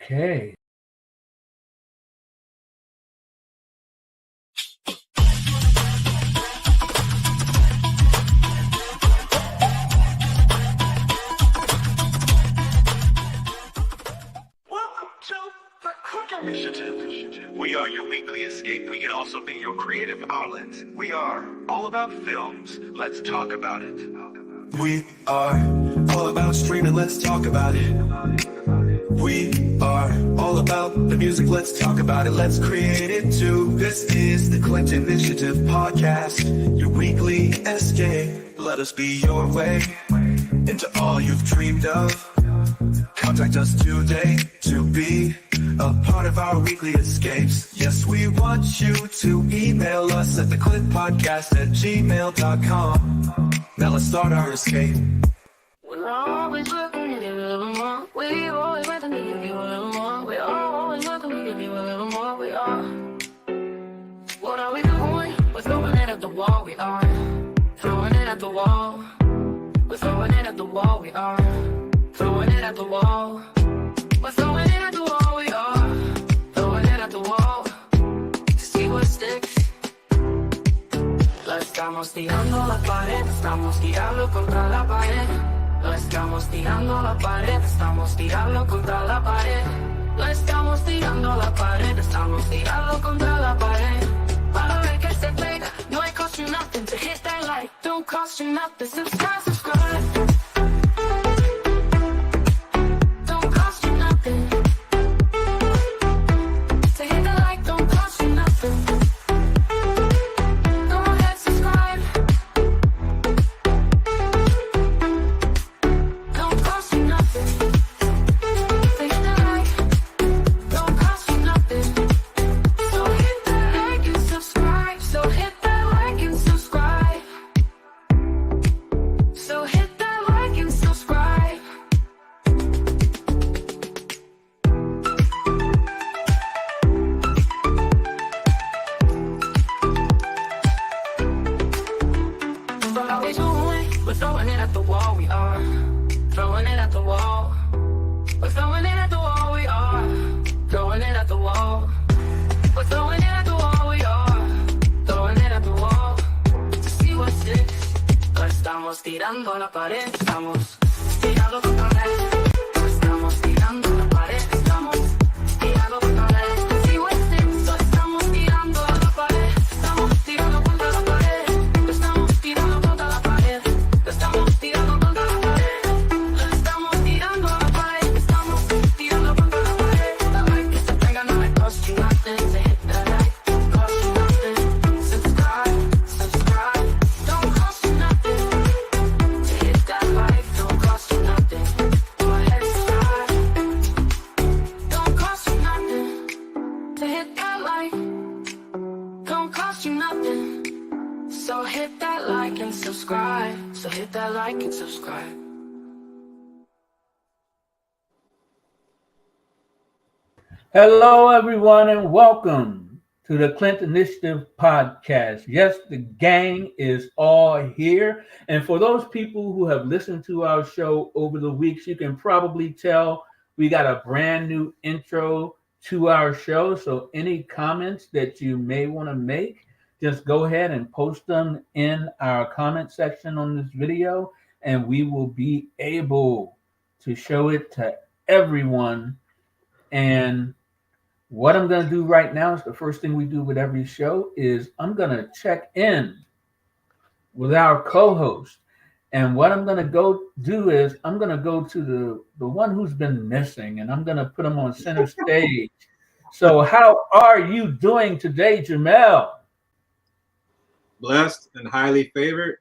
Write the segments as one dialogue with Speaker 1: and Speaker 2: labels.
Speaker 1: Okay.
Speaker 2: Welcome to the Click Initiative. We are your weekly escape. We can also be your creative outlet. We are all about films. Let's talk about it.
Speaker 3: We are all about streaming, let's talk about it. We are all about the music, let's talk about it. Let's create it too. This is the Clint Initiative podcast, your weekly escape. Let us be your way into all you've dreamed of. Contact us today to be a part of our weekly escapes. Yes, we want you to email us at theclipodcast@gmail.com. Now let's start our escape.
Speaker 4: We're always looking to give you a little more. We always looking to give you a little more. We are always looking to give you a little more. We are. What are we doing? We're throwing it at the wall. We are throwing it at the wall. We're throwing it at the wall. We are throwing it at the wall. We're throwing it at the wall. We are throwing it at the wall to see what sticks. Lo estamos tirando la pared, estamos tirando contra la pared. Lo estamos tirando la pared, estamos tirando contra la pared. Lo estamos tirando la pared, estamos tirando contra la pared. Para ver que se pega, no it cost you nothing to hit that like. Don't cost you nothing, subscribe. Don't cost you nothing to hit that like, don't cost you nothing. We're throwing it at the wall, we are throwing it at the wall. We're throwing it at the wall, we are throwing it at the wall. We're throwing it at the wall, we are throwing it at the wall to see what sticks. Lo estamos tirando la pared, estamos tirando contra la pared. Lo estamos tirando la pared, estamos tirando contra la pared to see what sticks. Lo estamos tirando a la pared, estamos tirando contra la pared. Lo estamos tirando contra la pared. Estamos tirando contra la pared. Lo estamos tirando a la pared. Estamos tirando contra la pared. La like que se pega no me cost you nothing to hit that like. Don't cost you nothing. Subscribe. Don't cost you nothing to hit that like. Don't cost you nothing. Go ahead, subscribe. Don't cost you nothing to hit that like. Don't cost you nothing. So hit that like and subscribe. So hit that like and subscribe.
Speaker 1: Hello, everyone, and welcome to the Clint Initiative podcast. Yes, the gang is all here. And for those people who have listened to our show over the weeks, you can probably tell we got a brand new intro to our show. So any comments that you may want to make, just go ahead and post them in our comment section on this video, and we will be able to show it to everyone. And what I'm going to do right now is the first thing we do with every show is I'm going to check in with our co-host. And what I'm going to go do is I'm going to go to the one who's been missing, and I'm going to put him on center stage. So how are you doing today, Jamel?
Speaker 5: Blessed and highly favored.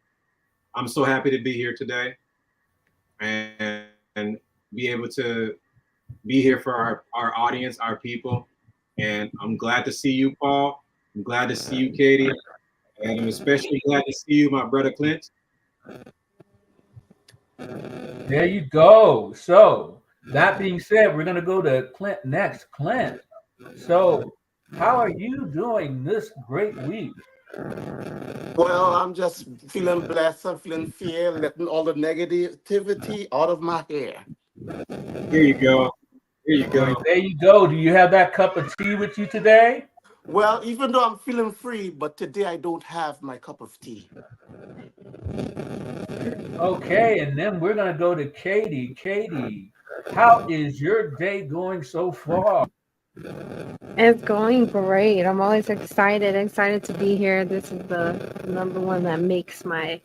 Speaker 5: I'm so happy to be here today and be able to be here for our audience, our people. And I'm glad to see you, Paul. I'm glad to see you, Katie. And I'm especially glad to see you, my brother Clint.
Speaker 1: There you go. So that being said, we're going to go to Clint next. Clint, so how are you doing this great week?
Speaker 6: Well, I'm just feeling blessed. I'm feeling fear, letting all the negativity out of my hair.
Speaker 5: Here you go. There you
Speaker 1: Well,
Speaker 5: go.
Speaker 1: there you go. Do you have that cup of tea with you today?
Speaker 6: Well, even though I'm feeling free, but today I don't have my cup of tea.
Speaker 1: Okay, and then we're gonna go to Katie. Katie, how is your day going so far?
Speaker 7: It's going great. I'm always excited to be here. This is the number one that makes my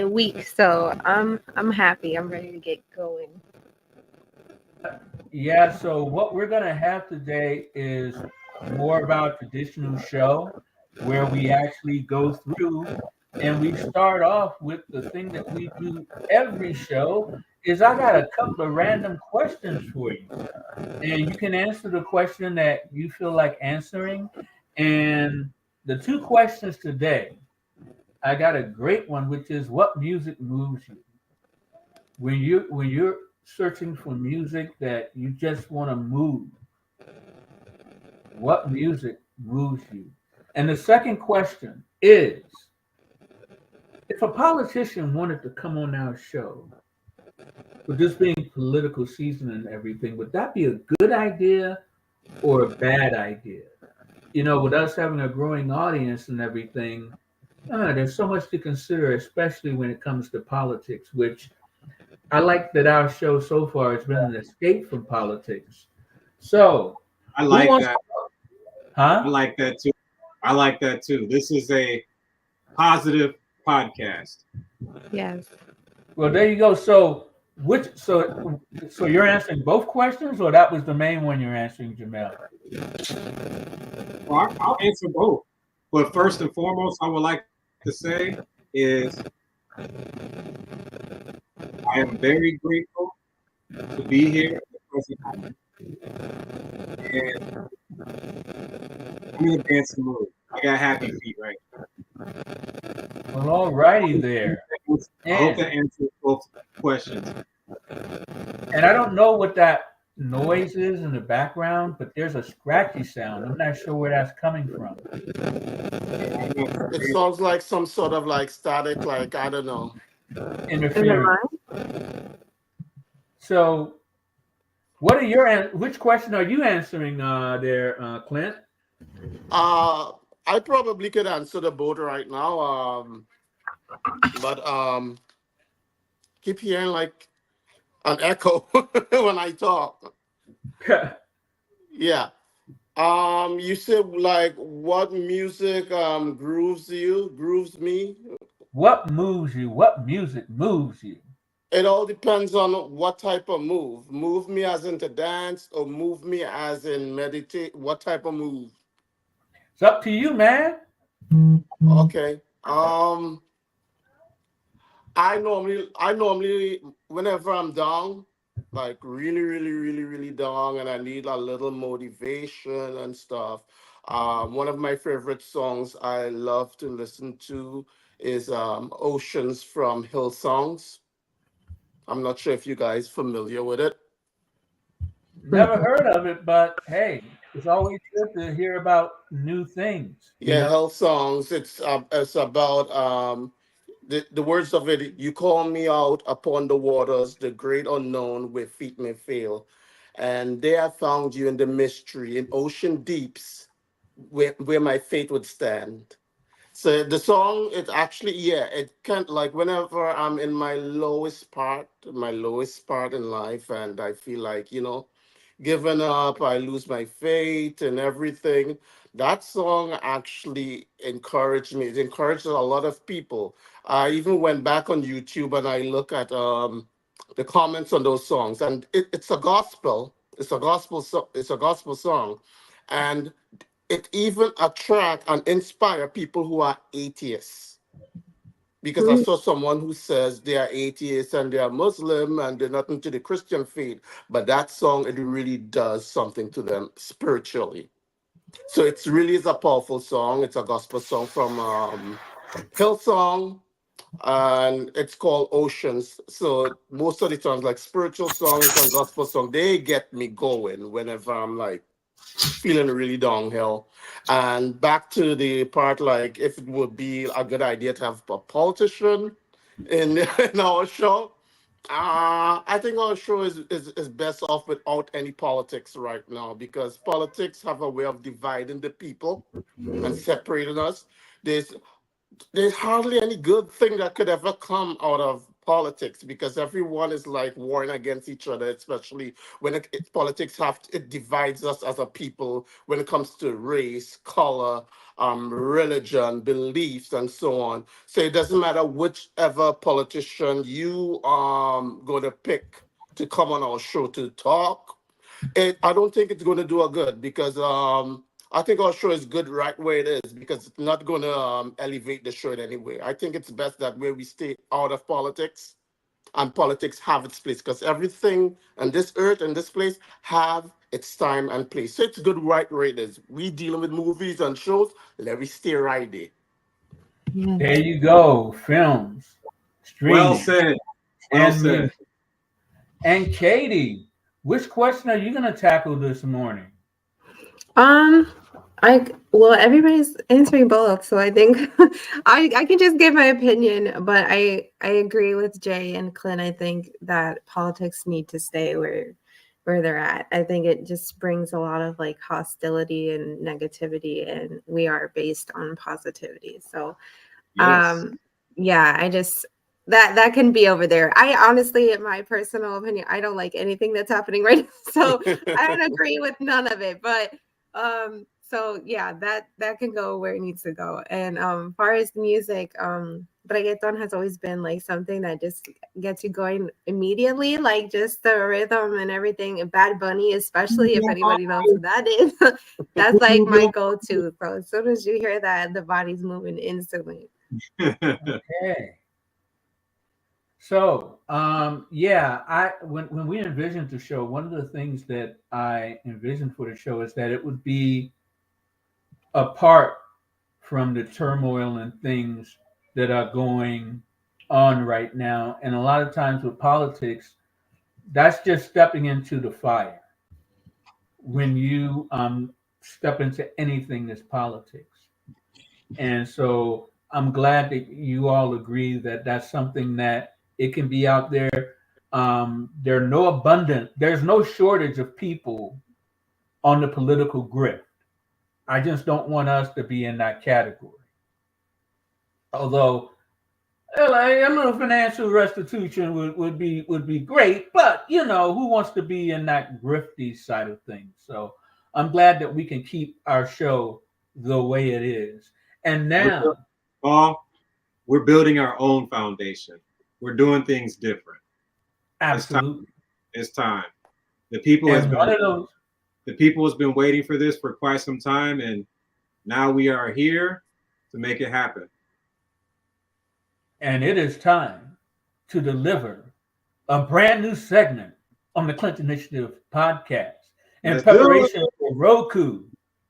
Speaker 7: week. So I'm happy. I'm ready to get going.
Speaker 1: Yeah, so what we're gonna have today is more of our traditional show where we actually go through and we start off with the thing that we do every show is I got a couple of random questions for you. And you can answer the question that you feel like answering. And the two questions today, I got a great one, which is what music moves you? When you're searching for music that you just want to move, what music moves you? And the second question is if a politician wanted to come on our show, with this being political season and everything, would that be a good idea or a bad idea? With us having a growing audience and everything, there's so much to consider, especially when it comes to politics, which I like that our show so far has been an escape from politics. So,
Speaker 5: I
Speaker 1: who
Speaker 5: like
Speaker 1: wants,
Speaker 5: that. I
Speaker 1: huh?
Speaker 5: like that too. I like that too. This is a positive podcast.
Speaker 7: Yes.
Speaker 1: Well, there you go. So you're answering both questions, or that was the main one you're answering, Jamel?
Speaker 5: Well, I'll answer both. But first and foremost, I would like to say is I am very grateful to be here at the present moment. And I'm in a dancing mood. I got happy feet right
Speaker 1: Well, all righty there.
Speaker 5: now. I hope
Speaker 1: And
Speaker 5: that answers both questions.
Speaker 1: I don't know what that noise is in the background, but there's a scratchy sound. I'm not sure where that's coming from.
Speaker 5: I'm not
Speaker 6: It
Speaker 5: sure.
Speaker 6: sounds like some sort of like static, like I don't know.
Speaker 7: Is it
Speaker 1: Interference.
Speaker 7: mine?
Speaker 1: So, which question are you answering there, Clint?
Speaker 6: Uh, I probably could answer the both right now. But keep hearing like an echo when I talk. Yeah. You said like what music grooves me.
Speaker 1: What moves you? What music moves you?
Speaker 6: It all depends on what type of move. Move me as into dance or move me as in meditate. What type of move?
Speaker 1: It's up to you, man.
Speaker 6: Okay. I normally whenever I'm down, like really down, and I need a little motivation and stuff. One of my favorite songs I love to listen to is "Oceans" from Hillsongs. I'm not sure if you guys familiar with it.
Speaker 1: Never heard of it, but hey, it's always good to hear about new things.
Speaker 6: Yeah, Hillsongs. It's about the words of it. You call me out upon the waters, the great unknown, where feet may fail, and there I found you in the mystery, in ocean deeps, where my faith would stand. So the song, it actually, yeah, it can't like whenever I'm in my lowest part in life, and I feel like, giving up, I lose my faith and everything. That song actually encouraged me. It encouraged a lot of people. I even went back on YouTube and I look at the comments on those songs, and it's a gospel. It's a gospel song, and it even attract and inspire people who are atheists. Because I
Speaker 7: Mm.
Speaker 6: saw someone who says they are atheists and they are Muslim and they're not into the Christian faith, but that song it really does something to them spiritually. So it's really is a powerful song. It's a gospel song from Hillsong, and it's called Oceans. So most of the times, like spiritual songs and gospel song, they get me going whenever I'm like feeling really downhill. And back to the part, like if it would be a good idea to have a politician in in our show. I think our show is best off without any politics right now because politics have a way of dividing the people and separating us. There's there's hardly any good thing that could ever come out of politics because everyone is like warring against each other, especially when politics it divides us as a people when it comes to race, color, religion, beliefs, and so on. So it doesn't matter whichever politician you going to pick to come on our show to talk. I don't think it's going to do a good because I think our show is good right where it is because it's not going to elevate the show in any way. I think it's best that where we stay out of politics and politics have its place because everything on this earth and this place have its time and place. So it's good right where it is. We dealing with movies and shows, let me stay right there.
Speaker 1: There you go. Films, streaming,
Speaker 5: Well said. Well
Speaker 1: and
Speaker 5: said.
Speaker 1: music. And Katie, which question are you going to tackle this morning?
Speaker 7: Everybody's answering both, so I think I can just give my opinion, but I agree with Jay and Clint. I think that politics need to stay where they're at. I think it just brings a lot of like hostility and negativity, and we are based on positivity. So
Speaker 5: Yes.
Speaker 7: yeah, I just that can be over there. I honestly, in my personal opinion, I don't like anything that's happening right now. So I don't agree with none of it. But so yeah, that can go where it needs to go. And far as the music, reggaeton has always been like something that just gets you going immediately, like just the rhythm and everything. And Bad Bunny, especially if anybody knows who that is, that's like my go-to. So as soon as you hear that, the body's moving instantly.
Speaker 1: Okay. So, yeah, when we envisioned the show, one of the things that I envisioned for the show is that it would be apart from the turmoil and things that are going on right now. And a lot of times with politics, that's just stepping into the fire. When you step into anything that's politics. And so I'm glad that you all agree that that's something that it can be out there. There's no shortage of people on the political grift. I just don't want us to be in that category. Although a little financial restitution would be great, but who wants to be in that grifty side of things? So I'm glad that we can keep our show the way it is. And now,
Speaker 5: Paul, we're building our own foundation. We're doing things different.
Speaker 1: absolutely.
Speaker 5: It's time. The people
Speaker 1: And one of those,
Speaker 5: the people has been waiting for this for quite some time, and now we are here to make it happen.
Speaker 1: and it is time to deliver a brand new segment on the Clinton Initiative podcast in
Speaker 5: Let's do it.
Speaker 1: preparation for Roku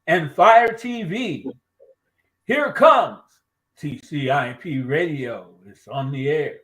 Speaker 1: and Fire TV. Here comes TCIP Radio. It's on the air.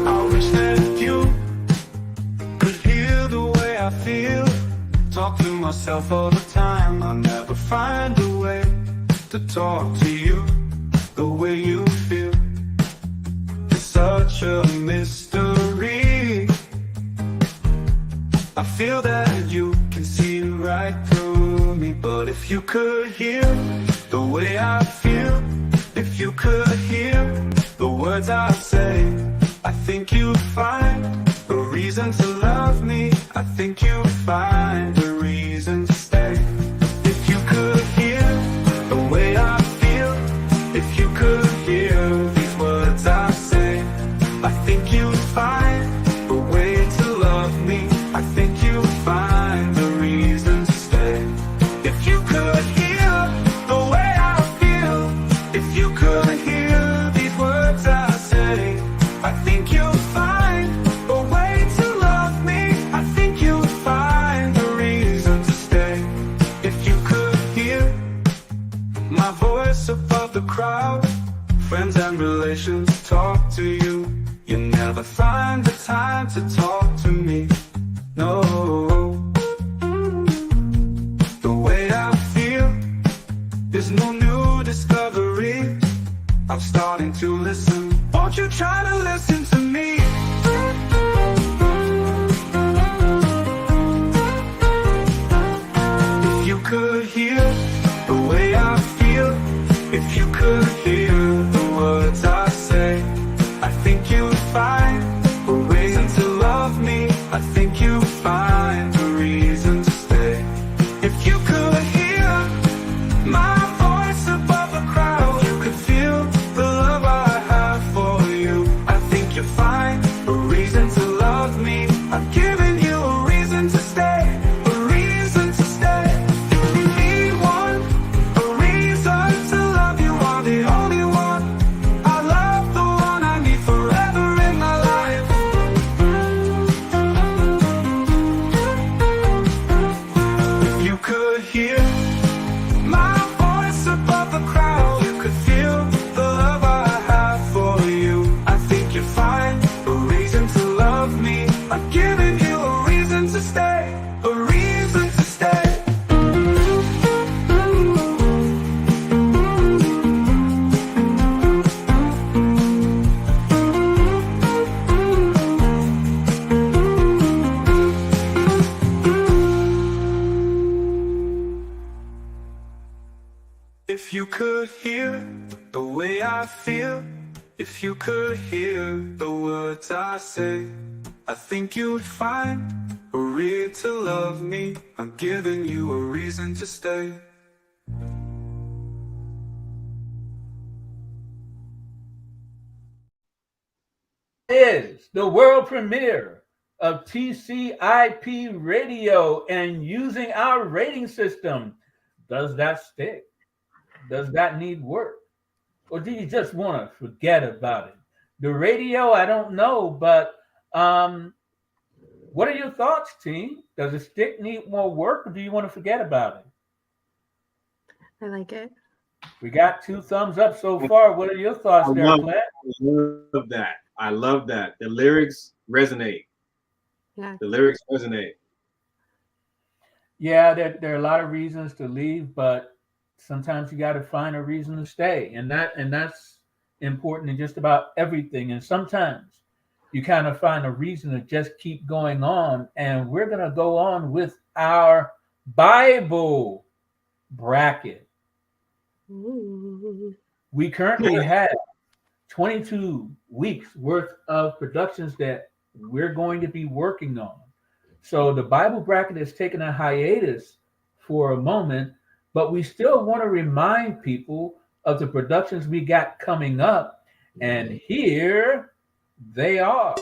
Speaker 3: I wish that you could hear the way I feel. Talk to myself all the time. I'll never find a way to talk to you the way you feel. It's such a mystery. I feel that you can see right through me. But if you could hear the way I feel, if you could hear the words I say, I think you'd find a reason to love me. I think you'd find a reason to stay. If you could hear the way I feel, if you could hear these words I say, I think you'd find a way to love me. I think you'd find a reason to stay. If you could hear the way I feel, if you could hear these words I say, I think you'll find a way to love me. I think you'll find a reason to stay. If you could talk to you. You never find the time to talk to me. No, the way I feel is no new discovery. I'm starting to listen. Won't you try to listen to me? If you could hear the way I feel, if you could hear the words I say, I think you'd find a reason to love me. I think you'd find a reason to stay. If you could hear my voice above the crowd, you could feel the love I have for you. I think you'll find a reason to love me. I'm giving you a reason to stay, a reason to stay. If you need one, a reason to love you, I'm the only one. I love the one I need forever in my life. If you could hear my voice above the crowd, you could feel the love I have for you. I think you'll find a reason to love me. I'm giving you a reason to stay, a reason to stay. If you could hear the way I feel, if you could hear the words I say, I think you'd find a reason to love me. I'm giving you a reason to stay.
Speaker 1: Is the world premiere of TCIP radio and using our rating system. Does that stick? Does that need work? Or do you just want to forget about it? The radio, I don't know, but what are your thoughts, team? Does the stick need more work, or do you want to forget about it?
Speaker 7: I like it.
Speaker 1: We got 2 thumbs up so far. What are your thoughts
Speaker 5: I
Speaker 1: there,
Speaker 5: love,
Speaker 1: Clint?
Speaker 5: I love that. I love that. The lyrics resonate.
Speaker 7: Yeah.
Speaker 5: The lyrics resonate.
Speaker 1: Yeah, there are a lot of reasons to leave, but sometimes you got to find a reason to stay, and that's important in just about everything. And sometimes you kind of find a reason to just keep going on. And we're gonna go on with our Bible bracket.
Speaker 7: Ooh.
Speaker 1: We currently have 22 weeks worth of productions that we're going to be working on. So the Bible bracket has taken a hiatus for a moment, but we still want to remind people of the productions we got coming up. And here they are.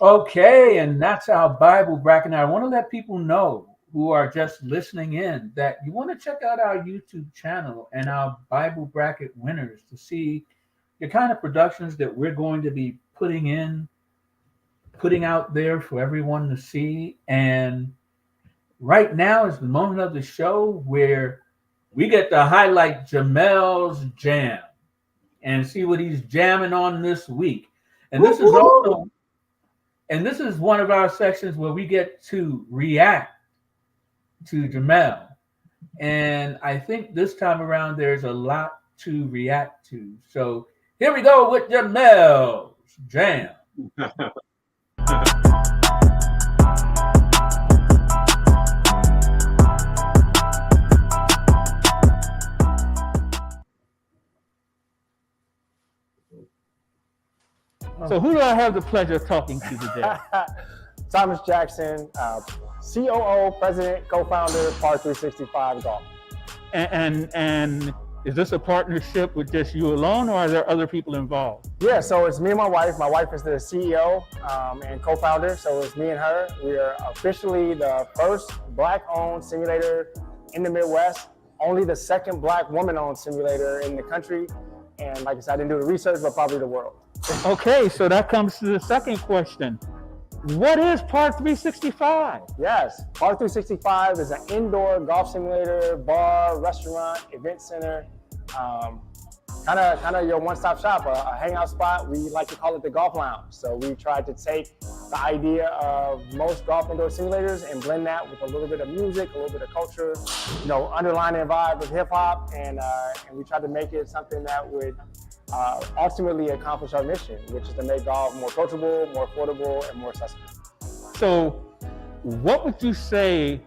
Speaker 1: Okay, and that's our Bible bracket. Now, I want to let people know who are just listening in that you want to check out our YouTube channel and our Bible bracket winners to see the kind of productions that we're going to be putting out there for everyone to see. And right now is the moment of the show where we get to highlight Jamel's jam and see what he's jamming on this week. And this is also and this is one of our sections where we get to react to Jamel. And I think this time around there's a lot to react to. So here we go with Jamel's jam. So who do I have the pleasure of talking to today?
Speaker 8: Thomas Jackson, COO, president, co-founder, Par 365 Golf.
Speaker 1: And is this a partnership with just you alone, or are there other people involved?
Speaker 8: Yeah, so it's me and my wife. My wife is the CEO and co-founder, so it's me and her. We are officially the first Black-owned simulator in the Midwest, only the second Black woman-owned simulator in the country, and like I said, I didn't do the research, but probably the world.
Speaker 1: Okay, so that comes to the second question. What is Par 365?
Speaker 8: Yes, Par 365 is an indoor golf simulator, bar, restaurant, event center, kind of your one-stop shop, a hangout spot. We like to call it the golf lounge. So we tried to take the idea of most golf indoor simulators and blend that with a little bit of music, a little bit of culture, underlining a vibe of hip hop, and we tried to make it something that would ultimately accomplish our mission, which is to make golf more approachable, more affordable, and more accessible.
Speaker 1: So what would you say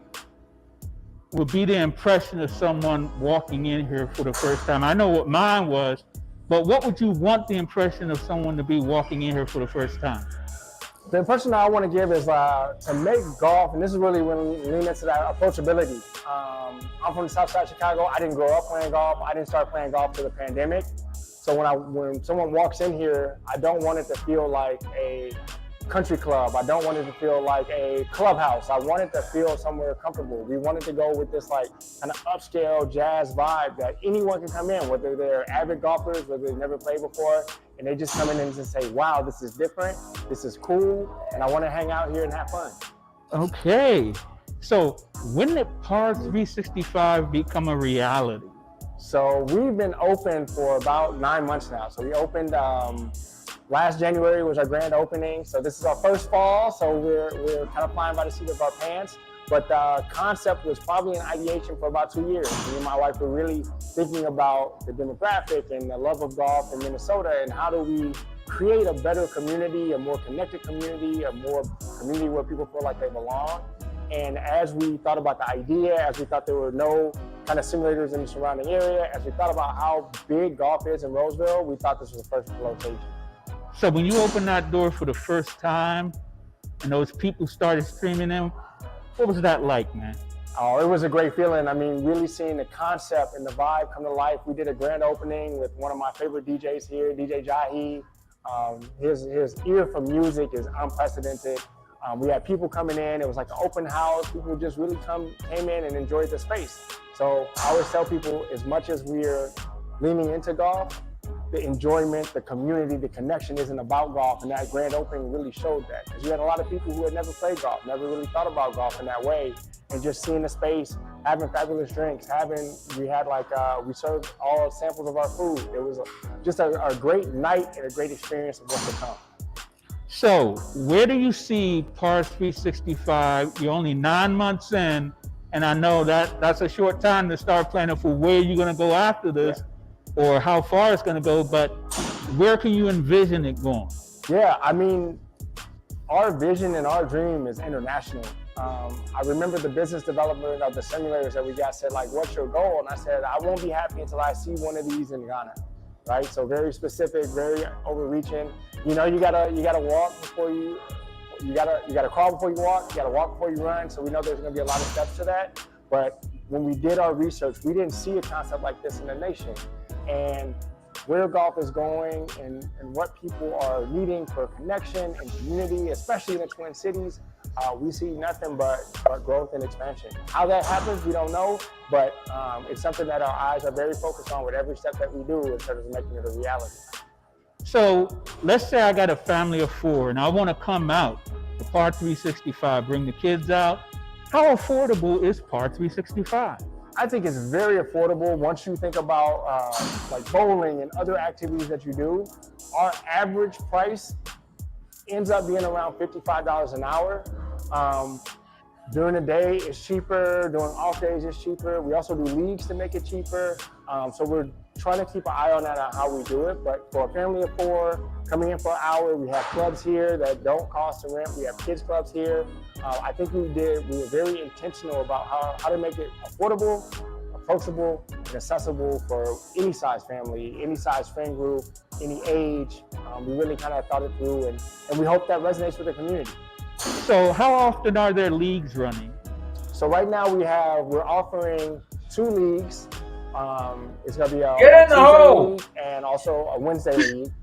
Speaker 1: would be the impression of someone walking in here for the first time? I know what mine was, but what would you want the impression of someone to be walking in here for the first time?
Speaker 8: The impression I want to give is to make golf, and this is really when we lean into that approachability. I'm from the South Side of Chicago. I didn't grow up playing golf. I didn't start playing golf till the pandemic. So when someone walks in here, I don't want it to feel like a country club. I don't want it to feel like a clubhouse. I want it to feel somewhere comfortable. We wanted to go with this kind of upscale jazz vibe that anyone can come in, whether they're avid golfers, whether they've never played before, and they just come in and just say, wow, this is different, this is cool, and I want to hang out here and have fun. Okay, so when did Par 365 become a reality? So we've been open for about 9 months now. So we opened last January was our grand opening. So this is our first fall. So we're kind of flying by the seat of our pants. But the concept was probably in ideation for about 2 years. Me and my wife were really thinking about the demographic and the love of golf in Minnesota, and how do we create a better community, a more connected community, a more community where people feel like they belong. And as we thought about the idea, as we thought there were no kind of simulators in the surrounding area, as we thought about how big golf is in Roseville, we thought this was the first location.
Speaker 1: So when you opened that door for the first time and those people started streaming in, what was that like, man?
Speaker 8: Oh, it was a great feeling. I mean, really seeing the concept and the vibe come to life. We did a grand opening with one of my favorite DJs here, DJ Jahi. His ear for music is unprecedented. We had people coming in. It was like an open house. People just really came in and enjoyed the space. So I always tell people, as much as we're leaning into golf, the enjoyment, the community, the connection isn't about golf. And that grand opening really showed that. Because you had a lot of people who had never played golf, never really thought about golf in that way. And just seeing the space, having fabulous drinks, we served all samples of our food. It was just a great night and a great experience of what's to come.
Speaker 1: So where do you see Par 365? You're only 9 months in, and I know that's a short time to start planning for where you're going to go after this, or how far it's going to go, but where can you envision it going?
Speaker 8: Yeah, I mean, our vision and our dream is international. I remember the business development of the simulators that we got said, like, what's your goal? And I said, I won't be happy until I see one of these in Ghana. Right, so very specific, very overreaching. You gotta walk before you gotta crawl before you walk. You gotta walk before you run. So we know there's gonna be a lot of steps to that. But when we did our research, we didn't see a concept like this in the nation. And where golf is going and what people are needing for connection and community, especially in the Twin Cities, we see nothing but growth and expansion. How that happens, we don't know, but it's something that our eyes are very focused on with every step that we do in terms of making it a reality.
Speaker 1: So let's say I got a family of 4 and I want to come out to Par 365, bring the kids out. How affordable is Par 365?
Speaker 8: I think it's very affordable once you think about like bowling and other activities that you do. Our average price ends up being around $55 an hour. During the day, it's cheaper. During off days, it's cheaper. We also do leagues to make it cheaper. So we're trying to keep an eye on that on how we do it. But for a family of 4 coming in for an hour, we have clubs here that don't cost to rent. We have kids clubs here. I think we were very intentional about how to make it affordable, approachable, and accessible for any size family, any size friend group, any age. We really kind of thought it through, and we hope that resonates with the community.
Speaker 1: So how often are there leagues running?
Speaker 8: So right now we're offering 2 leagues. It's gonna be a
Speaker 1: Get in the
Speaker 8: Tuesday
Speaker 1: hole!
Speaker 8: league and also a Wednesday league.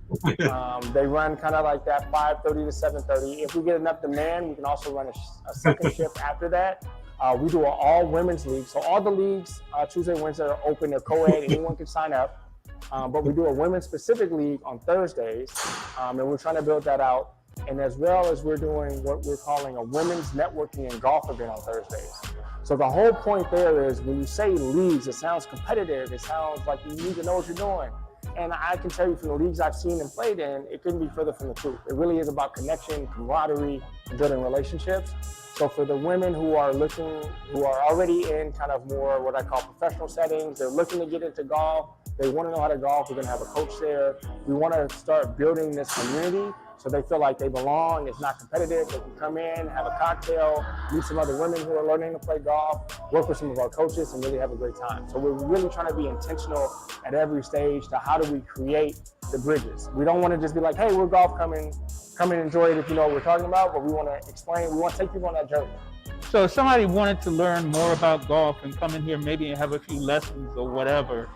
Speaker 8: They run kind of like that 5:30 to 7:30. If we get enough demand, we can also run a second shift after that. We do an all women's league. So all the leagues, Tuesday, Wednesday are open, they're co-ed, anyone can sign up. But we do a women's specific league on Thursdays, and we're trying to build that out. And as well as we're doing what we're calling a women's networking and golf event on Thursdays. So the whole point there is when you say leagues, it sounds competitive. It sounds like you need to know what you're doing. And I can tell you from the leagues I've seen and played in, it couldn't be further from the truth. It really is about connection, camaraderie, and building relationships. So for the women who are already in kind of more what I call professional settings, they're looking to get into golf, they want to know how to golf, we're going to have a coach there. We want to start building this community so they feel like they belong, it's not competitive, they can come in, have a cocktail, meet some other women who are learning to play golf, work with some of our coaches, and really have a great time. So we're really trying to be intentional at every stage to how do we create the bridges. We don't want to just be like, hey, we're golf, come and enjoy it if you know what we're talking about, but we want to explain, we want to take people on that journey.
Speaker 1: So if somebody wanted to learn more about golf and come in here maybe and have a few lessons or whatever,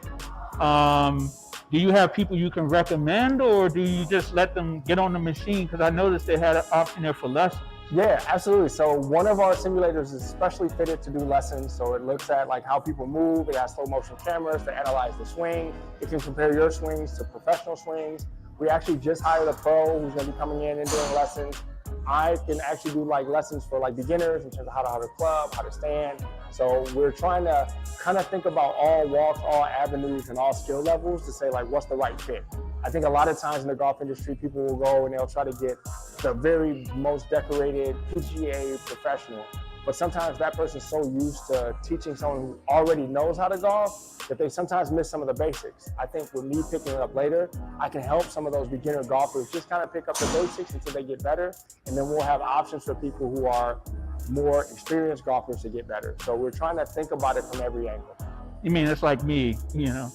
Speaker 1: do you have people you can recommend, or do you just let them get on the machine? Because I noticed they had an option there for lessons.
Speaker 8: Yeah, absolutely. So one of our simulators is especially fitted to do lessons. So it looks at like how people move. It has slow motion cameras to analyze the swing. It can compare your swings to professional swings. We actually just hired a pro who's going to be coming in and doing lessons. I can actually do like lessons for like beginners in terms of how to club, how to stand. So we're trying to kind of think about all walks, all avenues, and all skill levels to say like, what's the right fit? I think a lot of times in the golf industry, people will go and they'll try to get the very most decorated PGA professional. But sometimes that person's so used to teaching someone who already knows how to golf that they sometimes miss some of the basics. I think with me picking it up later, I can help some of those beginner golfers just kind of pick up the basics until they get better. And then we'll have options for people who are more experienced golfers to get better. So we're trying to think about it from every angle.
Speaker 1: You mean it's like me, you know?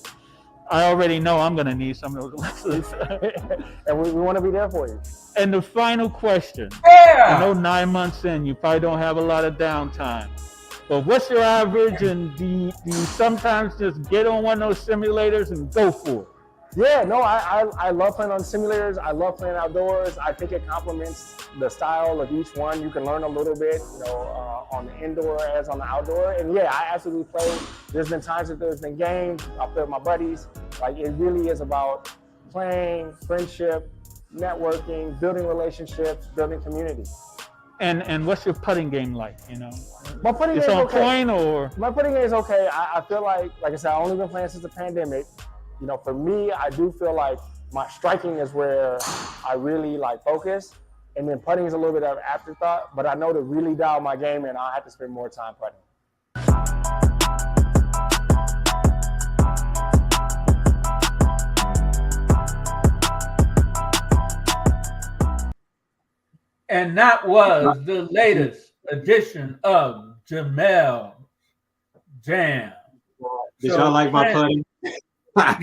Speaker 1: I already know I'm going to need some of those lessons.
Speaker 8: And we want to be there for you.
Speaker 1: And the final question.
Speaker 9: Yeah.
Speaker 1: I know 9 months in, you probably don't have a lot of downtime. But what's your average, and do you sometimes just get on one of those simulators and go for it?
Speaker 8: Yeah, no, I love playing on simulators. I love playing outdoors. I think it complements the style of each one. You can learn a little bit, on the indoor as on the outdoor. And yeah, I absolutely play. There's been times that there's been games. I play with my buddies. Like, it really is about playing, friendship, networking, building relationships, building community.
Speaker 1: And what's your putting game like,
Speaker 8: My putting game is
Speaker 1: on
Speaker 8: okay.
Speaker 1: point, or?
Speaker 8: My putting game is okay. I feel like I said, I've only been playing since the pandemic. For me, I do feel like my striking is where I really focus, and then putting is a little bit of an afterthought, but I know to really dial my game in, I'll have to spend more time putting.
Speaker 1: And that was the latest edition of Jamel Jam.
Speaker 5: Did y'all like my putting?
Speaker 1: Get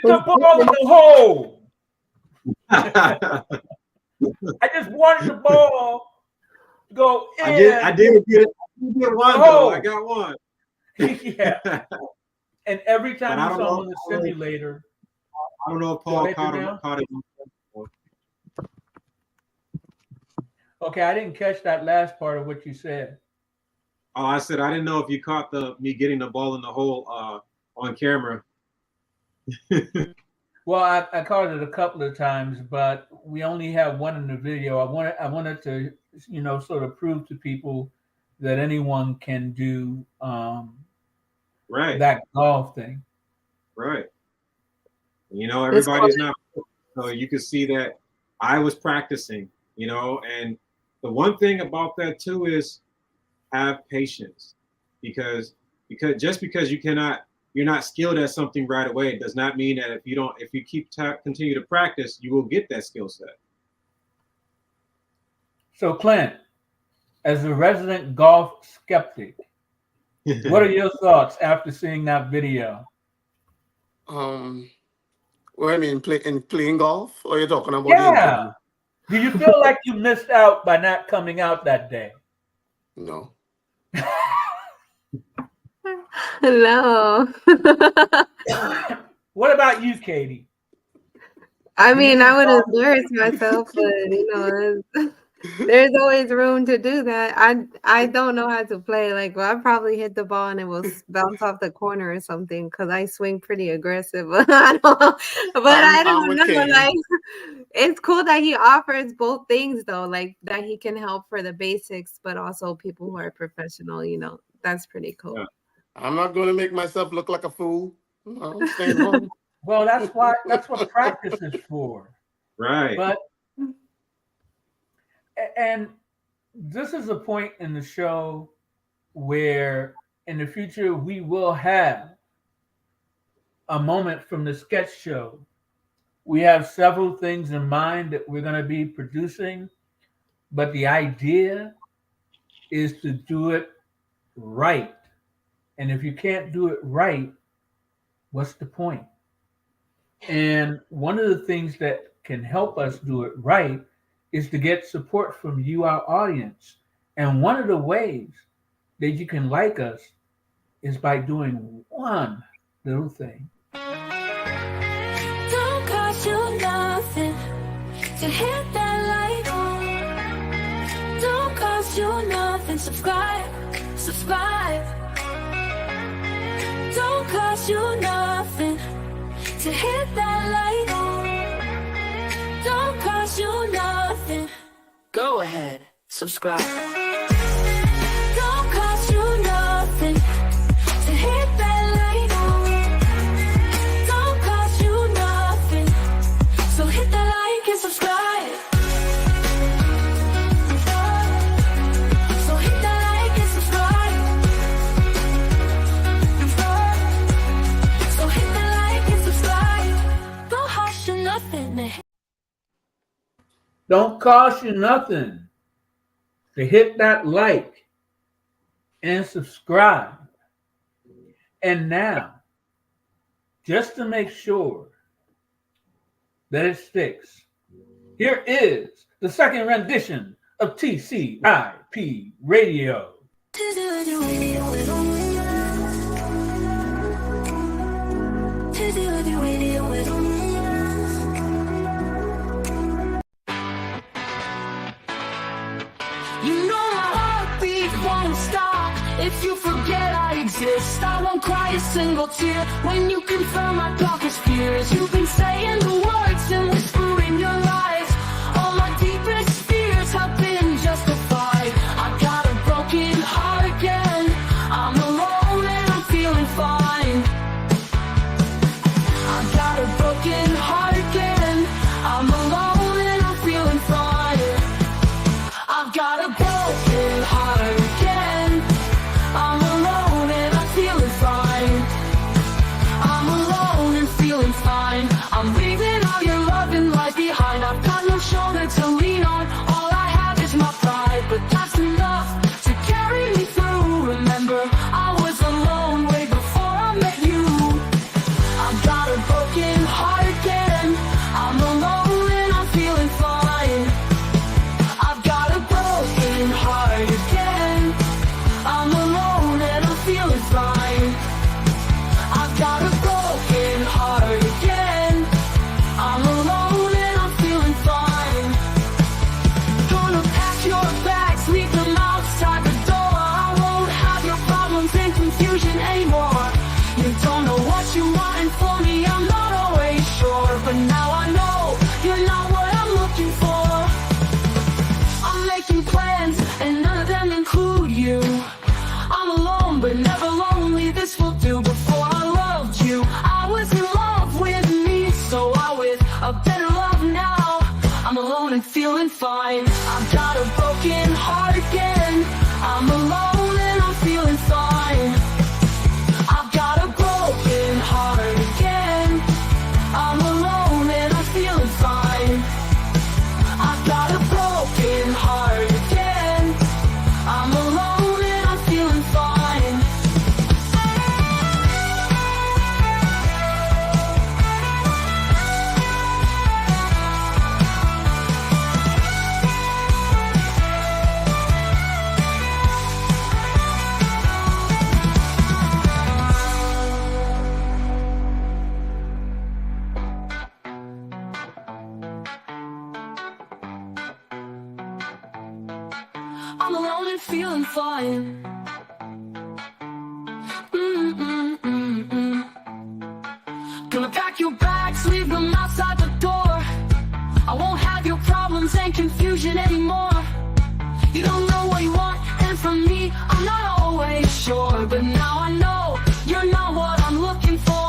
Speaker 1: the ball in the hole. I just wanted the ball to go in.
Speaker 5: I did get one though. I got one.
Speaker 1: Yeah. And every
Speaker 5: But
Speaker 1: time
Speaker 5: I
Speaker 1: you
Speaker 5: don't
Speaker 1: saw him
Speaker 5: know.
Speaker 1: on the simulator,
Speaker 5: I don't know if
Speaker 1: go
Speaker 5: Paul
Speaker 1: ahead, Janelle.
Speaker 5: caught it.
Speaker 1: Okay, I didn't catch that last part of what you said.
Speaker 5: Oh, I said I didn't know if you caught me getting the ball in the hole on camera.
Speaker 1: Well, I caught it a couple of times, but we only have one in the video. I wanted to, sort of prove to people that anyone can do
Speaker 5: Right,
Speaker 1: that golf thing.
Speaker 5: right.
Speaker 7: It's
Speaker 5: Everybody's not. So you can see that I was practicing. And the one thing about that too is have patience, because just because you're not skilled at something right away, it does not mean that if you continue to practice, you will get that skill set.
Speaker 1: So, Clint, as a resident golf skeptic, what are your thoughts after seeing that video?
Speaker 6: What I mean, playing golf, or you're talking about the
Speaker 1: Yeah.
Speaker 6: interview?
Speaker 1: Do you feel like you missed out by not coming out that day?
Speaker 6: No.
Speaker 7: No.
Speaker 1: What about you, Katie?
Speaker 7: I mean, I would embarrass myself, but there's always room to do that. I don't know how to play. Like, well, I probably hit the ball and it will bounce off the corner or something because I swing pretty aggressive. I don't know.
Speaker 6: Katie.
Speaker 7: Like, it's cool that he offers both things, though. Like that he can help for the basics, but also people who are professional. That's pretty cool.
Speaker 5: Yeah.
Speaker 6: I'm not going to make myself look like a fool. No, I'm staying home.
Speaker 1: Well, that's what practice is for.
Speaker 5: Right.
Speaker 1: But and this is a point in the show where in the future we will have a moment from the sketch show. We have several things in mind that we're going to be producing, but the idea is to do it right. And if you can't do it right, what's the point? And one of the things that can help us do it right is to get support from you, our audience. And one of the ways that you can like us is by doing one little thing.
Speaker 4: Don't cost you nothing to hit that like. Don't cost you nothing. Subscribe. Don't cost you nothing to hit that like. Don't cost you nothing. Go ahead, subscribe. Don't cost you nothing to hit that like. Don't cost you nothing. So hit that like and subscribe. So hit that like and subscribe. So hit that like and subscribe. Don't cost you nothing.
Speaker 1: Don't cost you nothing to hit that like and subscribe. And now, just to make sure that it sticks, here is the second rendition of TCIP Radio.
Speaker 4: You know my heartbeat won't stop. If you forget I exist, I won't cry a single tear. When you confirm my darkest fears, you've been saying the words and whispering your lies. All my deepest fears have been justified. I got a broken heart again. I'm alone and I'm feeling fine. I got a broken heart again. I'm alone and I'm feeling fine. I've got a broken heart again. I'm alone and I'm feeling fine. I'm alone and feeling fine. I'm leaving all your love and light behind. I've got no shoulder to lean on. All I have is my pride, but that's enough to carry me through. Remember, I was alone way before I met you. I've got a broken heart again. I'm alone and I'm feeling fine. I've got a broken heart again. I'm alone and I'm feeling fine. I've got now I know you're not what I'm looking for. I'm making plans and none of them include you. I'm alone but never lonely, this will do. Before I loved you, I was in love with me, so I with a better love now. I'm alone and feeling fine. I've got a broken heart again. I'm alone and I'm feeling fine. I've got a broken heart again. I'm alone and I'm feeling fine. I've got a broken heart again. I'm alone and I'm feeling fine. I'm alone and feeling fine. Gonna pack your bags, leave them outside the door. I won't have your problems and confusion anymore. You don't know what you want, and from me, I'm not always sure. But now I know you're not what I'm looking for.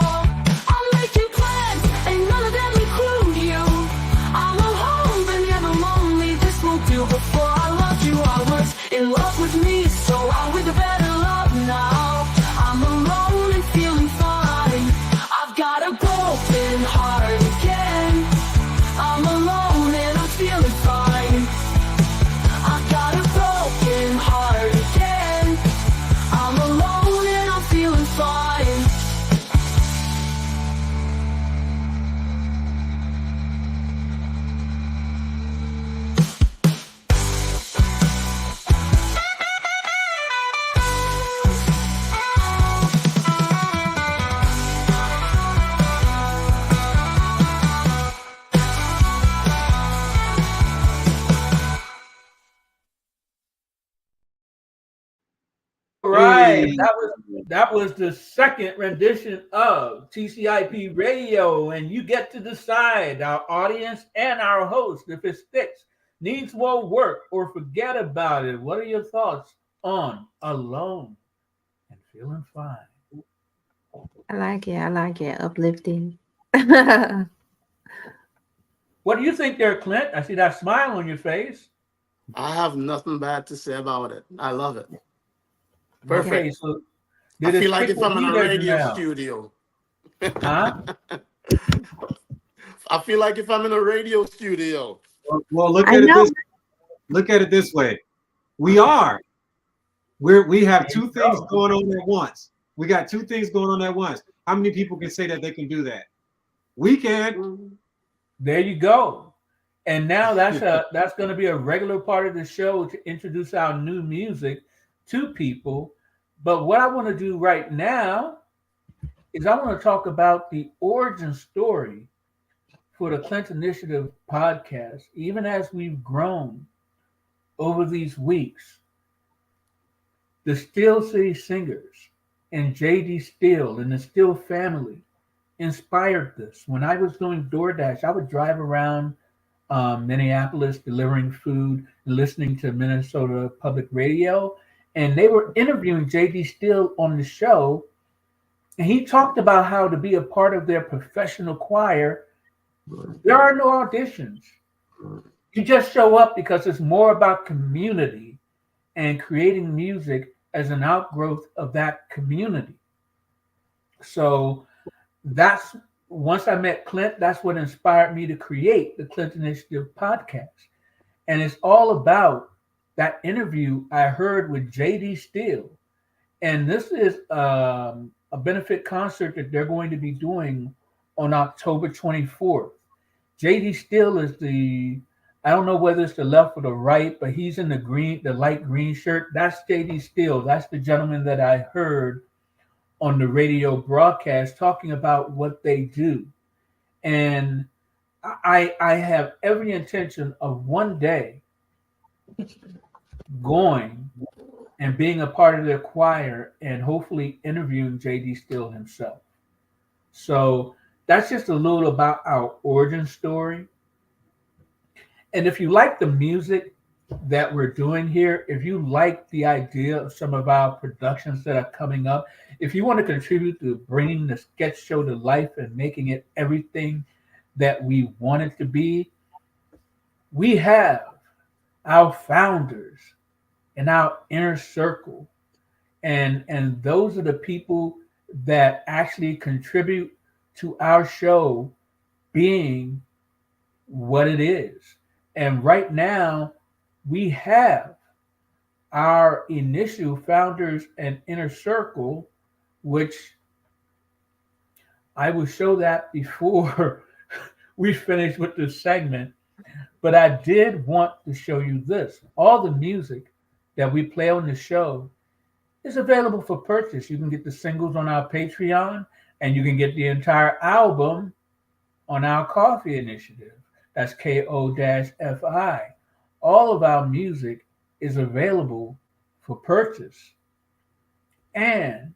Speaker 4: I'm making plans, and none of them include you. I'm alone, but never lonely, this will do. Before I loved you, I was in love with me, so I'm with a better love now. I'm alone and feeling fine. I've got a broken heart again. I'm alone and I'm feeling fine. I've got a broken heart again. I'm alone and I'm feeling fine.
Speaker 1: Right.
Speaker 5: Hey.
Speaker 1: That was the second rendition of TCIP Radio, and you get to decide, our audience and our host, if it sticks, needs more work, or forget about it. What are your thoughts on Alone and Feeling Fine?
Speaker 7: I like it. I like it. Uplifting.
Speaker 1: What do you think there, Clint? I see that smile on your face.
Speaker 6: I have nothing bad to say about it. I love it.
Speaker 1: Okay,
Speaker 6: Perfect.
Speaker 1: so
Speaker 6: I
Speaker 1: did it
Speaker 6: feel like
Speaker 1: stick
Speaker 6: if
Speaker 1: with
Speaker 6: I'm in
Speaker 1: you
Speaker 6: a
Speaker 1: there,
Speaker 6: radio
Speaker 1: Janelle?
Speaker 6: studio.
Speaker 1: Huh?
Speaker 6: I feel like if I'm in a radio studio.
Speaker 5: Well, look
Speaker 7: I
Speaker 5: at it
Speaker 7: know.
Speaker 5: this way. We have two things
Speaker 1: go.
Speaker 5: going on at once. We got two things going on at once. How many people can say that they can do that? We can.
Speaker 1: There you go. And now that's going to be a regular part of the show to introduce our new music to people. But what I want to do right now is I want to talk about the origin story for the Clint Initiative podcast. Even as we've grown over these weeks, the Steel City Singers and J.D. Steele and the Steele family inspired this. When I was doing DoorDash, I would drive around Minneapolis delivering food and listening to Minnesota Public Radio, and they were interviewing J.D. Steele on the show, and he talked about how to be a part of their professional choir. There are no auditions. You just show up because it's more about community and creating music as an outgrowth of that community. So that's once I met Clint, that's what inspired me to create the Clint Initiative podcast. And it's all about that interview I heard with J.D. Steele. And this is a benefit concert that they're going to be doing on October 24th. J.D. Steele is I don't know whether it's the left or the right, but he's in the light green shirt. That's J.D. Steele. That's the gentleman that I heard on the radio broadcast talking about what they do. And I have every intention of one day going and being a part of their choir and hopefully interviewing J.D. Steele himself. So That's just a little about our origin story. And if you like the music that we're doing here, if you like the idea of some of our productions that are coming up, if you want to contribute to bringing the sketch show to life and making it everything that we want it to be, we have our founders and our inner circle. And those are the people that actually contribute to our show being what it is. And right now, we have our initial founders and inner circle, which I will show that before we finish with this segment. But I did want to show you this. All the music that we play on the show is available for purchase. You can get the singles on our Patreon, and you can get the entire album on our Coffee initiative. That's KO-FI. All of our music is available for purchase. And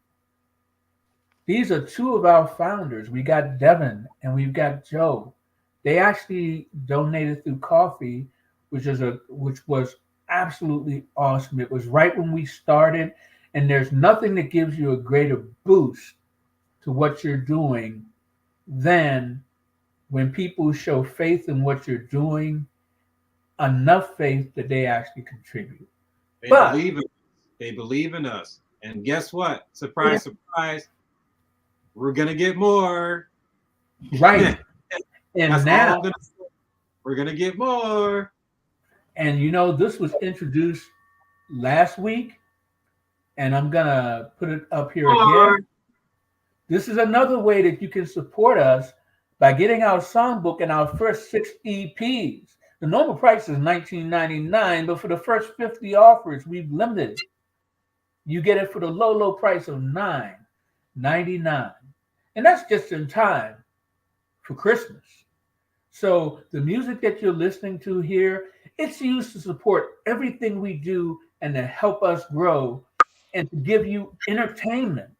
Speaker 1: these are two of our founders. We got Devin and we've got Joe. They actually donated through Coffee, which was absolutely awesome. It was right when we started, and there's nothing that gives you a greater boost to what you're doing than when people show faith in what you're doing, enough faith that they actually contribute.
Speaker 5: They believe in us. And guess what? Surprise, surprise. We're gonna get more.
Speaker 1: Right. And
Speaker 5: That's
Speaker 1: now
Speaker 5: we're gonna get more.
Speaker 1: And this was introduced last week, and I'm gonna put it up here again. This is another way that you can support us by getting our songbook and our first 6 EPs. The normal price is $19.99, but for the first 50 offers, we've limited it. You get it for the low price of $9.99. And that's just in time for Christmas. So the music that you're listening to here, it's used to support everything we do and to help us grow and to give you entertainment,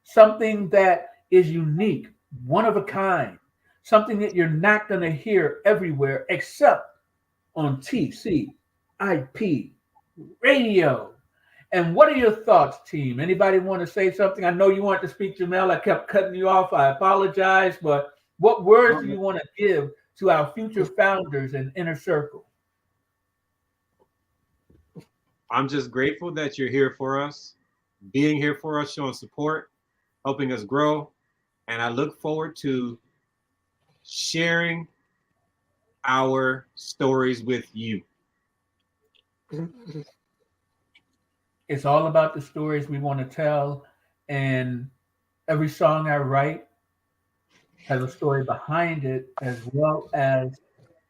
Speaker 1: something that is unique, one of a kind, something that you're not going to hear everywhere except on TCIP radio. And what are your thoughts, team? Anybody want to say something? I know you want to speak, Jamel. I kept cutting you off. I apologize. But what words do you want to give to our future founders and inner circle?
Speaker 5: I'm just grateful that you're here for us, being here for us, showing support, helping us grow. And I look forward to sharing our stories with you.
Speaker 1: It's all about the stories we want to tell. And every song I write has a story behind it, as well as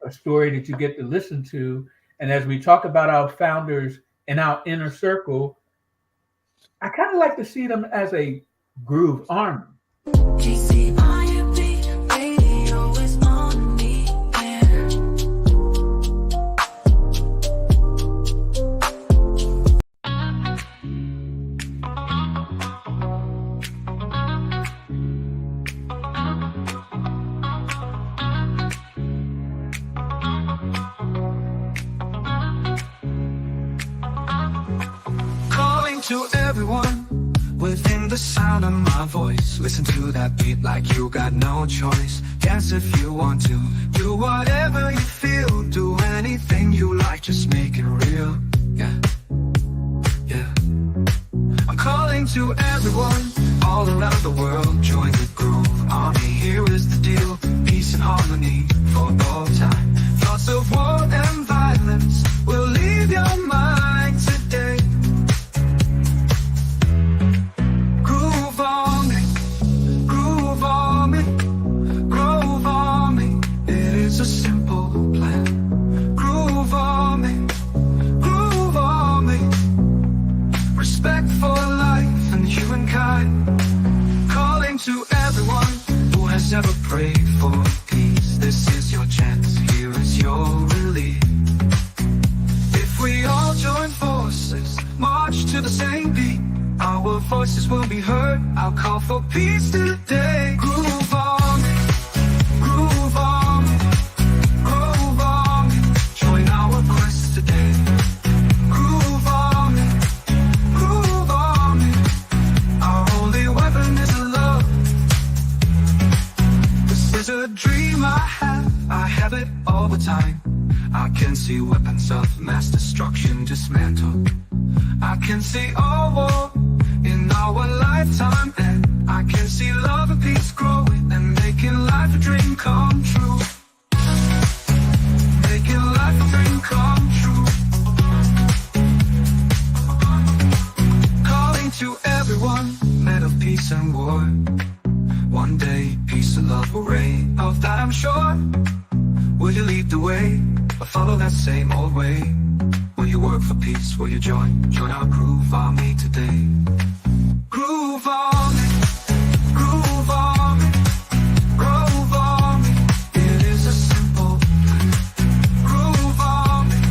Speaker 1: a story that you get to listen to. And as we talk about our founders in our inner circle, I kind of like to see them as a groove army.
Speaker 4: TCIP radio is on the air.
Speaker 3: Calling to everyone within the sound of my voice. Listen to that beat like you got no choice. Dance if you want to. Do whatever you feel. Do anything you like. Just make it real. Yeah. I'm calling to everyone all around the world. Join the groove army. Here is the deal. Peace and harmony for all time. Thoughts of war and violence will leave your mind today. Groove on me, groove on me, groove on me. It is a simple plan. Groove on me, groove on me. Respect for life and humankind. Calling to everyone who has ever prayed for peace. This is your chance, here is your relief. If we all join forces, march to the same beat, our voices will be heard. I'll call for peace today. Groove on me, it all the time. I can see weapons of mass destruction dismantled. I can see all war in our lifetime, and I can see love and peace growing and making life a dream come true. Making life a dream come true. Calling to everyone, men of peace and war. One day, peace and love will reign, of that I'm sure. Will you lead the way, or follow that same old way? Will you work for peace? Will you join our groove army today? Groove army, groove army, groove army. It is a simple plan. Groove army,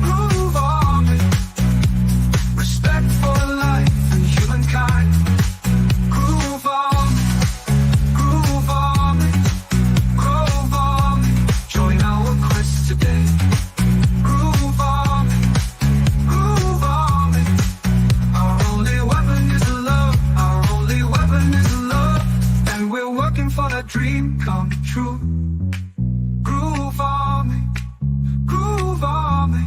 Speaker 3: groove army. Respect for life and humankind. Groove army, groove army, groove army. Join our quest today. Groove army, groove army. Our only weapon is love. Our only weapon is love. And we're working for that dream come true. Groove army, groove army,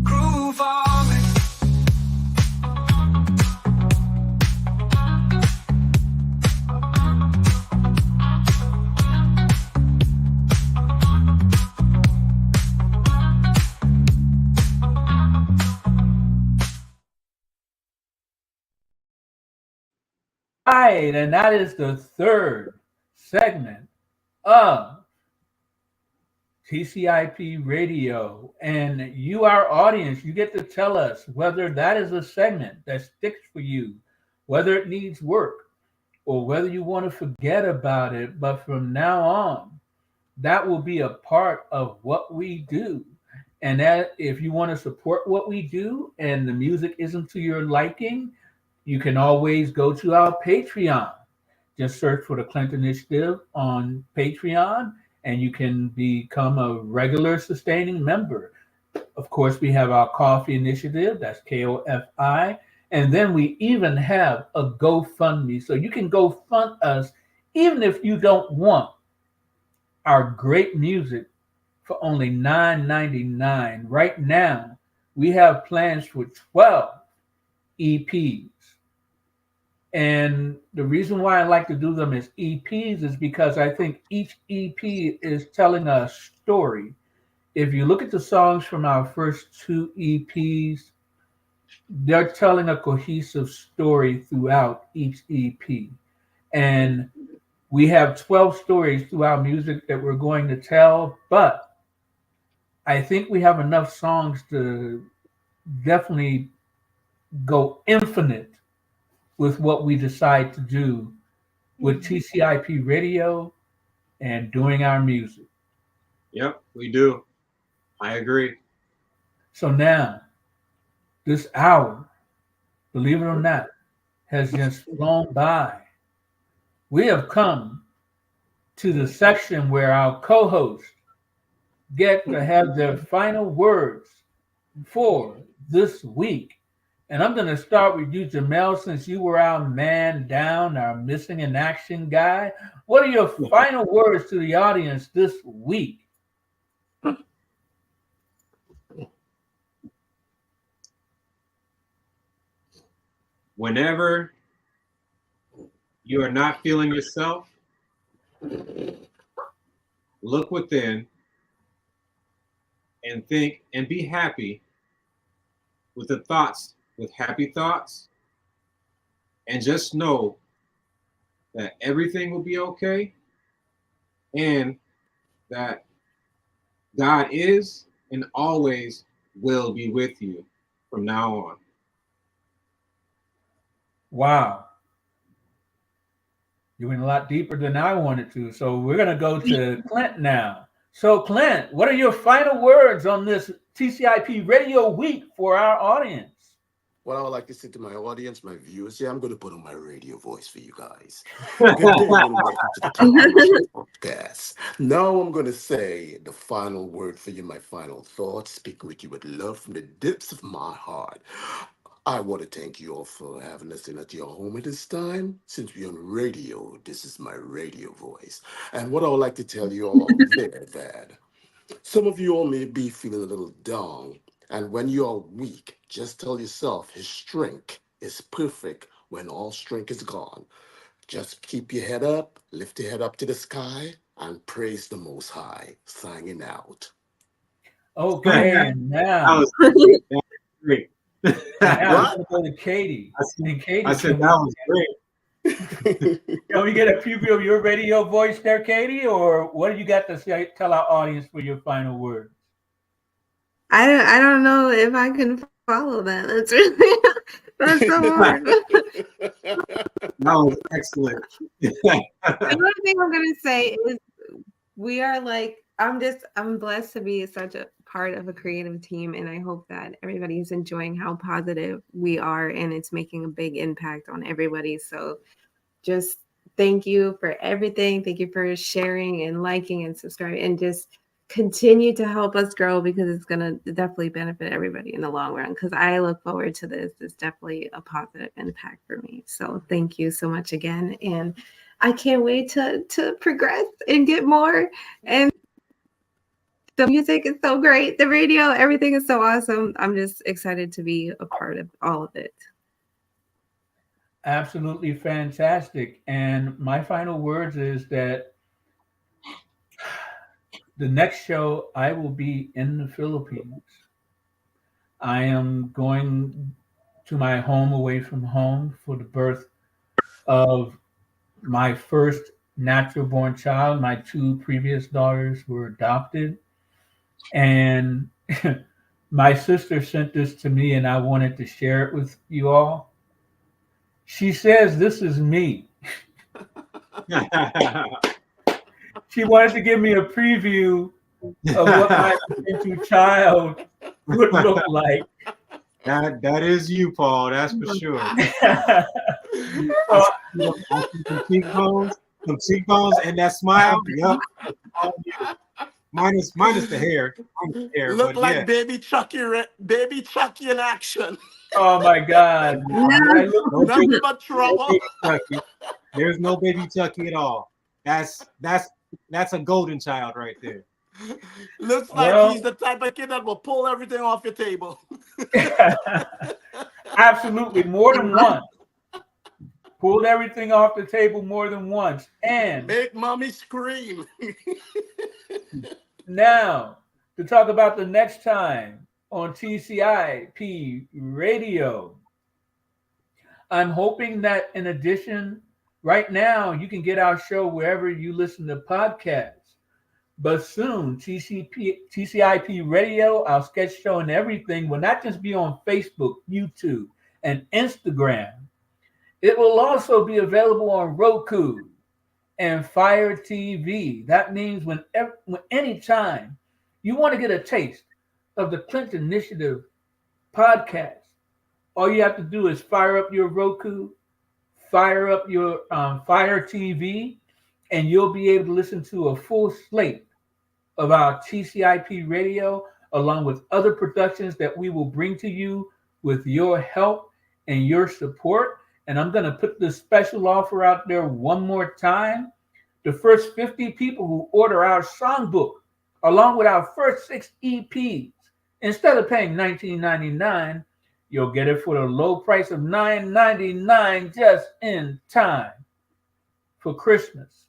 Speaker 3: groove army.
Speaker 1: Right, and that is the third segment of TCIP Radio. And you, our audience, you get to tell us whether that is a segment that sticks for you, whether it needs work, or whether you want to forget about it. But from now on, that will be a part of what we do. And that if you want to support what we do and the music isn't to your liking, you can always go to our Patreon. Just search for the Clinton Initiative on Patreon and you can become a regular sustaining member. Of course, we have our coffee initiative, that's KOFI. And then we even have a GoFundMe. So you can go fund us even if you don't want our great music for only $9.99. Right now, we have plans for 12 EPs. And the reason why I like to do them as EPs is because I think each EP is telling a story. If you look at the songs from our first two EPs, they're telling a cohesive story throughout each EP. And we have 12 stories through our music that we're going to tell, but I think we have enough songs to definitely go infinite with what we decide to do with TCIP Radio and doing our music.
Speaker 5: Yep, we do. I agree.
Speaker 1: So now, this hour, believe it or not, has just flown by. We have come to the section where our co-hosts get to have their final words for this week. And I'm going to start with you, Jamel, since you were our man down, our missing in action guy. What are your final words to the audience this week?
Speaker 5: Whenever you are not feeling yourself, look within and think and be happy with the thoughts, with happy thoughts, and just know that everything will be okay and that God is and always will be with you from now on.
Speaker 1: Wow. You went a lot deeper than I wanted to. So we're going to go to Clint now. So, Clint, what are your final words on this TCIP Radio Week for our audience?
Speaker 6: What I would like to say to my audience, my viewers, yeah, I'm going to put on my radio voice for you guys. Good day and welcome to the Clinton podcast. Now I'm going to say the final word for you, my final thoughts, speaking with you with love from the depths of my heart. I want to thank you all for having us in at your home at this time. Since we're on radio, this is my radio voice. And what I would like to tell you all are very bad. Some of you all may be feeling a little down. And when you are weak, just tell yourself his strength is perfect when all strength is gone. Just keep your head up, lift your head up to the sky, and praise the Most High. Signing out.
Speaker 1: Okay, and
Speaker 5: That
Speaker 1: now,
Speaker 5: was great. That was great.
Speaker 1: now we're
Speaker 6: What?
Speaker 1: going to go to Katie. And Katie,
Speaker 5: I said that was great.
Speaker 1: can we get a preview of your radio voice there, Katie? Or what do you got to say? Tell our audience for your final words.
Speaker 7: I don't know if I can follow that. That's really that's so hard.
Speaker 5: That was excellent.
Speaker 7: The only thing I'm gonna say is we are like I'm blessed to be such a part of a creative team, and I hope that everybody's enjoying how positive we are, and it's making a big impact on everybody. So just thank you for everything. Thank you for sharing and liking and subscribing, and just continue to help us grow, because it's going to definitely benefit everybody in the long run, because I look forward to this. It's definitely a positive impact for me. So thank you so much again. And I can't wait to progress and get more. And the music is so great. The radio, everything is so awesome. I'm just excited to be a part of all of it.
Speaker 1: Absolutely fantastic. And my final words is that the next show I will be in the Philippines. I am going to my home away from home for the birth of my first natural born child. My two previous daughters were adopted. And my sister sent this to me, and I wanted to share it with you all. She says, "This is me." She wanted to give me a preview of what my potential child would look like.
Speaker 5: That is you, Paul. That's for sure. Some cheekbones, and that smile. Yep. Minus the hair.
Speaker 6: Look like baby Chucky in action.
Speaker 1: Oh my God!
Speaker 6: Nothing but trouble.
Speaker 5: There's no baby Chucky at all. That's a golden child right there.
Speaker 6: Looks like he's the type of kid that will pull everything off your table.
Speaker 1: Absolutely, more than once. Pulled everything off the table more than once, and
Speaker 6: make mommy scream.
Speaker 1: Now, to talk about the next time on TCIP Radio, I'm hoping that in addition, right now you can get our show wherever you listen to podcasts. But soon, TCIP Radio, our sketch show and everything will not just be on Facebook, YouTube, and Instagram. It will also be available on Roku and Fire TV. That means anytime you want to get a taste of the Clinton Initiative podcast, all you have to do is fire up your Roku, fire up your Fire TV, and you'll be able to listen to a full slate of our TCIP Radio, along with other productions that we will bring to you with your help and your support. And I'm going to put this special offer out there one more time. The first 50 people who order our songbook, along with our first 6 EPs, instead of paying $19.99, you'll get it for the low price of $9.99 just in time for Christmas.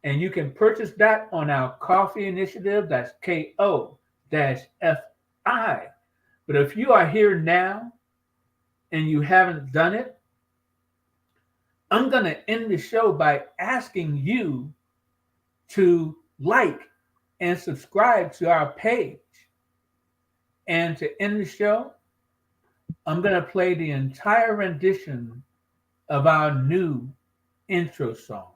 Speaker 1: And you can purchase that on our coffee initiative. That's KO-FI. But if you are here now and you haven't done it, I'm going to end the show by asking you to like and subscribe to our page. And to end the show, I'm going to play the entire rendition of our new intro song.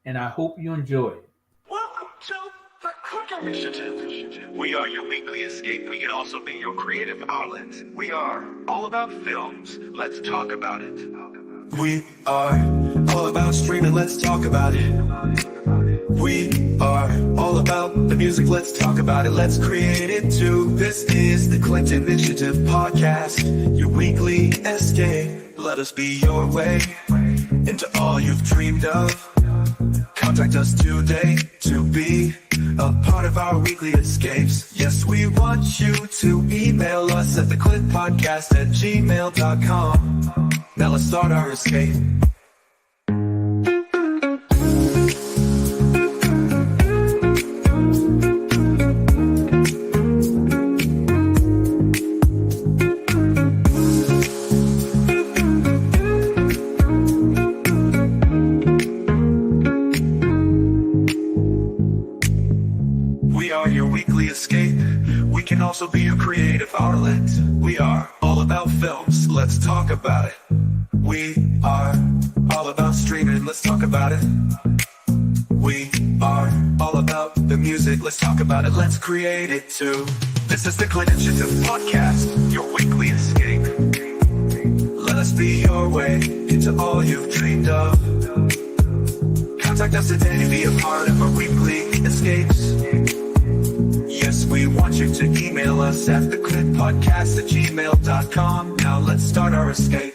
Speaker 1: And I hope you enjoy it.
Speaker 2: Welcome to the Click Initiative. We are your weekly escape. We can also be your creative outlet. We are all about films. Let's talk about it.
Speaker 3: We are all about streaming, let's talk about it. We are all about about the music, let's talk about it, let's create it too. This is the Clint Initiative Podcast, your weekly escape. Let us be your way into all you've dreamed of. Contact us today to be a part of our weekly escapes. Yes, we want you to email us at theclintpodcast@gmail.com. Now let's start our escape. We are your weekly escape. We can also be your creative outlet. We are all about films. Let's talk about it. We are all about streaming. Let's talk about it. We are all about the music. Let's talk about it. Let's create it too. This is the Clint Initiative Podcast, your weekly escape. Let us be your way into all you've dreamed of. Contact us today to be a part of our weekly escapes. Yes, we want you to email us at theclintpodcast@gmail.com. Now let's start our escape.